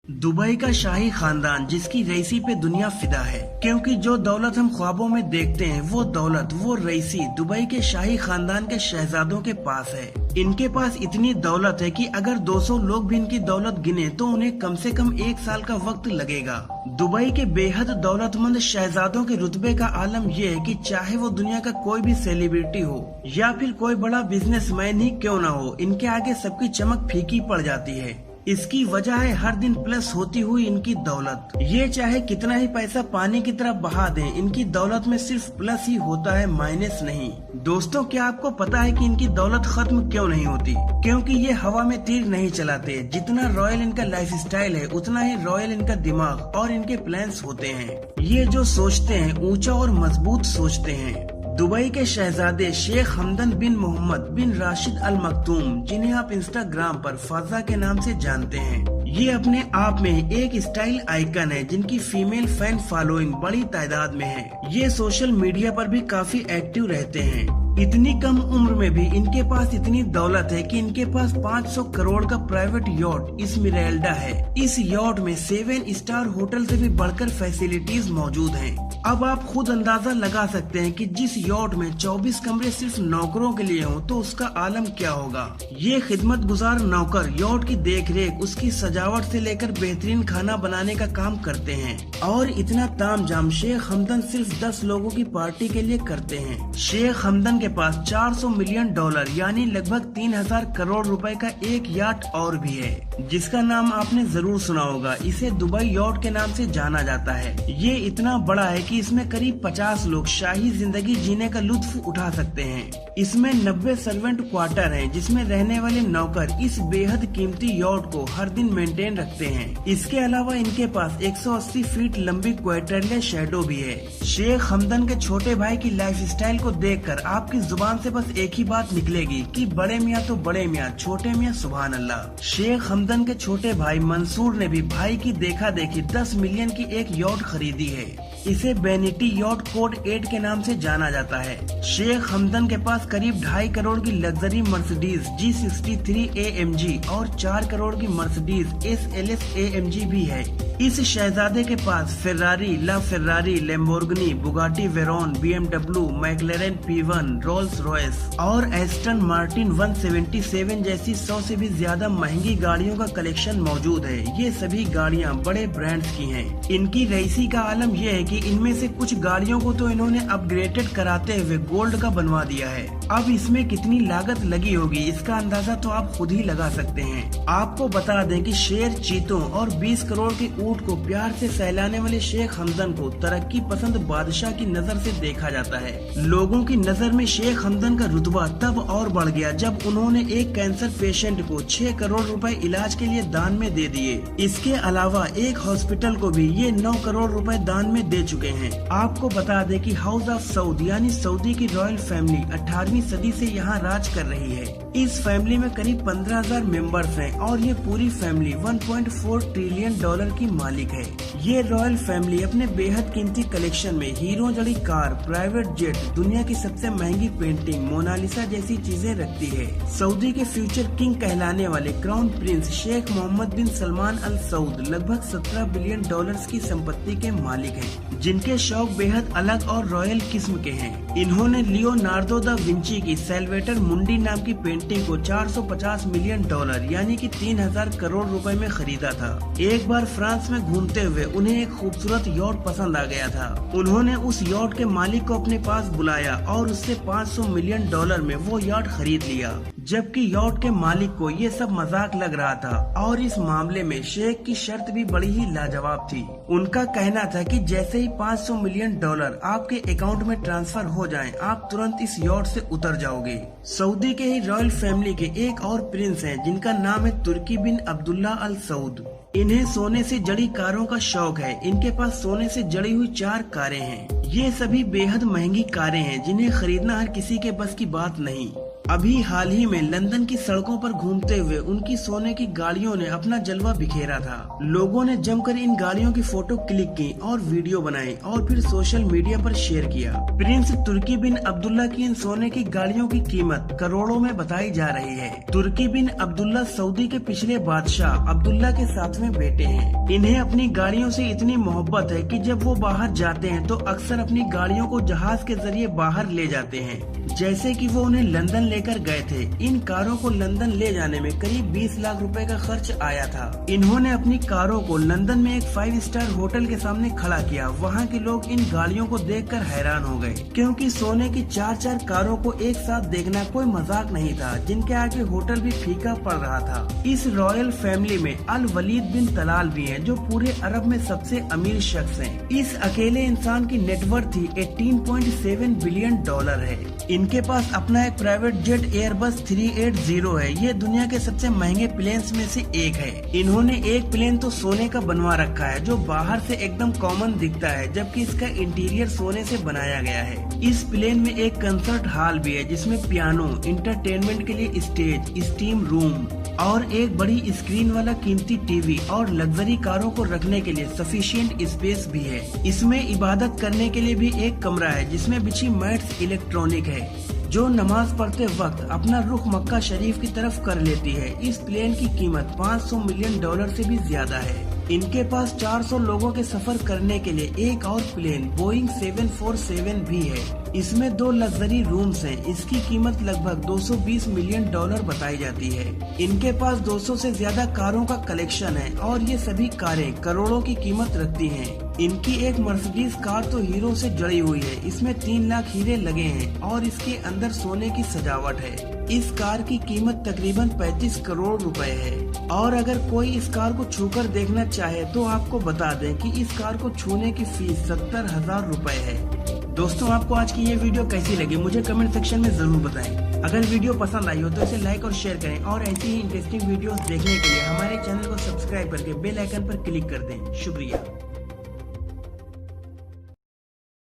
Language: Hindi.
दुबई का शाही खानदान जिसकी रईसी पे दुनिया फिदा है, क्योंकि जो दौलत हम ख्वाबों में देखते हैं वो दौलत, वो रईसी दुबई के शाही खानदान के शहजादों के पास है। इनके पास इतनी दौलत है कि अगर 200 लोग भी इनकी दौलत गिने तो उन्हें कम से कम 1 साल का वक्त लगेगा। दुबई के बेहद दौलतमंद शहजादों के रुतबे का आलम ये है कि चाहे वो दुनिया का कोई भी सेलिब्रिटी हो या फिर कोई बड़ा बिजनेसमैन ही क्यों न हो, इनके आगे सबकी चमक फीकी पड़ जाती है। इसकी वजह है हर दिन प्लस होती हुई इनकी दौलत। ये चाहे कितना ही पैसा पानी की तरफ बहा दें, इनकी दौलत में सिर्फ प्लस ही होता है, माइनस नहीं। दोस्तों, क्या आपको पता है कि इनकी दौलत खत्म क्यों नहीं होती? क्योंकि ये हवा में तीर नहीं चलाते। जितना रॉयल इनका लाइफस्टाइल है उतना ही रॉयल इनका दिमाग और इनके प्लान्स होते हैं। ये जो सोचते हैं ऊंचा और मजबूत सोचते हैं। दुबई के शहजादे शेख हमदन बिन मोहम्मद बिन राशिद अल मखदूम, जिन्हें आप इंस्टाग्राम पर फाजा के नाम से जानते हैं, ये अपने आप में एक स्टाइल आइकन है जिनकी फीमेल फैन फॉलोइंग बड़ी तादाद में है। ये सोशल मीडिया पर भी काफी एक्टिव रहते हैं। इतनी कम उम्र में भी इनके पास इतनी दौलत है कि इनके पास 500 करोड़ का प्राइवेट यॉट इस्मेराल्डा है। इस यॉट में 7 स्टार होटल से भी बढ़कर फैसिलिटीज मौजूद हैं। अब आप खुद अंदाजा लगा सकते हैं कि जिस यॉट में 24 कमरे सिर्फ नौकरों के लिए हों तो उसका आलम क्या होगा। ये खिदमत गुजार नौकर यॉट की देखरेख, उसकी सजावट से लेकर बेहतरीन खाना बनाने का काम करते हैं। और इतना तामझाम शेख हमदन सिर्फ 10 लोगों की पार्टी के लिए करते हैं। शेख हमदन के पास 400 मिलियन डॉलर यानी लगभग 3000 करोड़ रुपए का एक याट और भी है, जिसका नाम आपने जरूर सुना होगा। इसे दुबई यॉट के नाम से जाना जाता है। ये इतना बड़ा है कि इसमें करीब 50 लोग शाही जिंदगी जीने का लुत्फ उठा सकते हैं। इसमें 90 सर्वेंट क्वार्टर हैं, जिसमें रहने वाले नौकर इस बेहद कीमती यॉट को हर दिन मेंटेन रखते हैं। इसके अलावा इनके पास 180 फीट लंबी क्वार्टरले शैडो भी है। शेख हमदन के छोटे भाई की लाइफस्टाइल को देखकर आपकी जुबान से बस एक ही बात निकलेगी कि बड़े मियाँ तो बड़े मियाँ, छोटे मियाँ सुभान अल्लाह। शेख हमदन के छोटे भाई मंसूर ने भी भाई की देखा देखी 10 मिलियन की एक यॉट खरीदी है। इसे बेनिटी यॉट कोड 8 के नाम से जाना जाता है। शेख हमदन के पास करीब 2.5 करोड़ की लग्जरी मर्सिडीज G63 AMG और 4 करोड़ की मर्सिडीज SLS AMG भी है। इस शहजादे के पास Ferrari, La Ferrari, Lamborghini, Bugatti Veyron, BMW, McLaren P1, Rolls Royce और एस्टन मार्टिन 177 जैसी 100 से भी ज्यादा महंगी गाड़ियों का कलेक्शन मौजूद है। ये सभी गाड़ियां बड़े ब्रांड्स की हैं। इनकी रईसी का आलम यह है कि इनमें से कुछ गाड़ियों को तो इन्होंने अपग्रेडेड कराते हुए गोल्ड का बनवा दिया है। अब इसमें कितनी लागत लगी होगी इसका अंदाजा तो आप खुद ही लगा सकते हैं। आपको बता दें कि शेर, चीतों और 20 करोड़ के ऊंट को प्यार से सहलाने वाले शेख हमदन को तरक्की पसंद बादशाह की नजर से देखा जाता है। लोगों की नजर में शेख हमदन का रुतबा तब और बढ़ गया जब उन्होंने एक कैंसर पेशेंट को 6 करोड़ रुपए इलाज के लिए दान में दे दिए। इसके अलावा एक हॉस्पिटल को भी ये 9 करोड़ रुपए दान में दे चुके हैं। आपको बता दें कि हाउस ऑफ सऊद यानी सऊदी की रॉयल फैमिली 18वीं सदी से यहाँ राज कर रही है। इस फैमिली में करीब 15,000 मेंबर्स हैं और ये पूरी फैमिली 1.4 ट्रिलियन डॉलर की मालिक है। ये रॉयल फैमिली अपने बेहद कीमती कलेक्शन में हीरो जड़ी कार, प्राइवेट जेट, दुनिया की सबसे महंगी पेंटिंग, मोनालिसा जैसी चीजें रखती है। सऊदी के फ्यूचर किंग कहलाने वाले क्राउन प्रिंस शेख मोहम्मद बिन सलमान अल सऊद लगभग 17 बिलियन डॉलर्स की संपत्ति के मालिक हैं, जिनके शौक बेहद अलग और रॉयल किस्म के हैं। इन्होंने लियोनार्डो दा विंची की सेल्वेटर मुंडी नाम की पेंटिंग को 450 मिलियन डॉलर यानी कि 3000 करोड़ रुपए में खरीदा था। एक बार फ्रांस में घूमते हुए उन्हें एक खूबसूरत यॉट पसंद आ गया था। उन्होंने उस यॉट के मालिक को अपने पास बुलाया और उससे 500 मिलियन डॉलर में वो यॉट खरीद लिया। जबकि यॉट के मालिक को ये सब मजाक लग रहा था और इस मामले में शेख की शर्त भी बड़ी ही लाजवाब थी। उनका कहना था कि जैसे ही 500 मिलियन डॉलर आपके अकाउंट में ट्रांसफर हो जाएं, आप तुरंत इस यॉट से उतर जाओगे। सऊदी के ही रॉयल फैमिली के एक और प्रिंस हैं जिनका नाम है तुर्की बिन अब्दुल्ला अल सऊद। इन्हें सोने से जड़ी कारों का शौक है। इनके पास सोने से जड़ी हुई 4 कारें हैं। ये सभी बेहद महंगी कारें हैं जिन्हें खरीदना हर किसी के बस की बात नहीं। अभी हाल ही में लंदन की सड़कों पर घूमते हुए उनकी सोने की गाड़ियों ने अपना जलवा बिखेरा था। लोगों ने जमकर इन गाड़ियों की फोटो क्लिक की और वीडियो बनाई और फिर सोशल मीडिया पर शेयर किया। प्रिंस तुर्की बिन अब्दुल्ला की इन सोने की गाड़ियों की कीमत करोड़ों में बताई जा रही है। तुर्की बिन अब्दुल्ला सऊदी के पिछले बादशाह अब्दुल्ला के 7वें बेटे हैं। इन्हें अपनी गाड़ियों से इतनी मोहब्बत है कि जब वो बाहर जाते हैं तो अक्सर अपनी गाड़ियों को जहाज के जरिए बाहर ले जाते हैं, जैसे कि वो उन्हें लंदन लेकर गए थे। इन कारों को लंदन ले जाने में करीब 20 लाख रुपए का खर्च आया था। इन्होंने अपनी कारों को लंदन में एक 5 स्टार होटल के सामने खड़ा किया। वहाँ के लोग इन गाड़ियों को देखकर हैरान हो गए, क्योंकि सोने की 4-4 कारों को एक साथ देखना कोई मजाक नहीं था, जिनके आगे होटल भी फीका पड़ रहा था। इस रॉयल फैमिली में अल वलीद बिन तलाल भी हैं, जो पूरे अरब में सबसे अमीर शख्स हैं। इस अकेले इंसान की नेटवर्थ ही 18.7 बिलियन डॉलर है। इनके पास अपना एक प्राइवेट जेट एयरबस 380 है। ये दुनिया के सबसे महंगे प्लेन्स में से एक है। इन्होंने एक प्लेन तो सोने का बनवा रखा है, जो बाहर से एकदम कॉमन दिखता है, जबकि इसका इंटीरियर सोने से बनाया गया है। इस प्लेन में एक कंसर्ट हॉल भी है, जिसमें पियानो, इंटरटेनमेंट के लिए स्टेज, स्टीम रूम और एक बड़ी स्क्रीन वाला कीमती टीवी और लग्जरी कारों को रखने के लिए सफिशिएंट स्पेस भी है। इसमें इबादत करने के लिए भी एक कमरा है, जिसमें बिछी मैट्स इलेक्ट्रॉनिक है, जो नमाज पढ़ते वक्त अपना रुख मक्का शरीफ की तरफ कर लेती है। इस प्लेन की कीमत 500 मिलियन डॉलर से भी ज्यादा है। इनके पास 400 लोगों के सफर करने के लिए एक और प्लेन बोइंग 747 भी है। इसमें 2 लग्जरी रूम्स हैं। इसकी कीमत लगभग 220 मिलियन डॉलर बताई जाती है। इनके पास 200 से ज्यादा कारों का कलेक्शन है और ये सभी कारें करोड़ों की कीमत रखती हैं। इनकी एक मर्सिडीज कार तो हीरो से जड़ी हुई है। इसमें 3 लाख हीरे लगे हैं और इसके अंदर सोने की सजावट है। इस कार की कीमत तकरीबन 35 करोड़ रुपए है। और अगर कोई इस कार को छूकर देखना चाहे तो आपको बता दें कि इस कार को छूने की फीस 70,000 रुपए है। दोस्तों, आपको आज की ये वीडियो कैसी लगी मुझे कमेंट सेक्शन में जरूर बताएं। अगर वीडियो पसंद आई हो तो इसे लाइक और शेयर करें और ऐसी ही इंटरेस्टिंग वीडियोस देखने के लिए हमारे चैनल को सब्सक्राइब करके बेल आइकन पर क्लिक कर दें। शुक्रिया।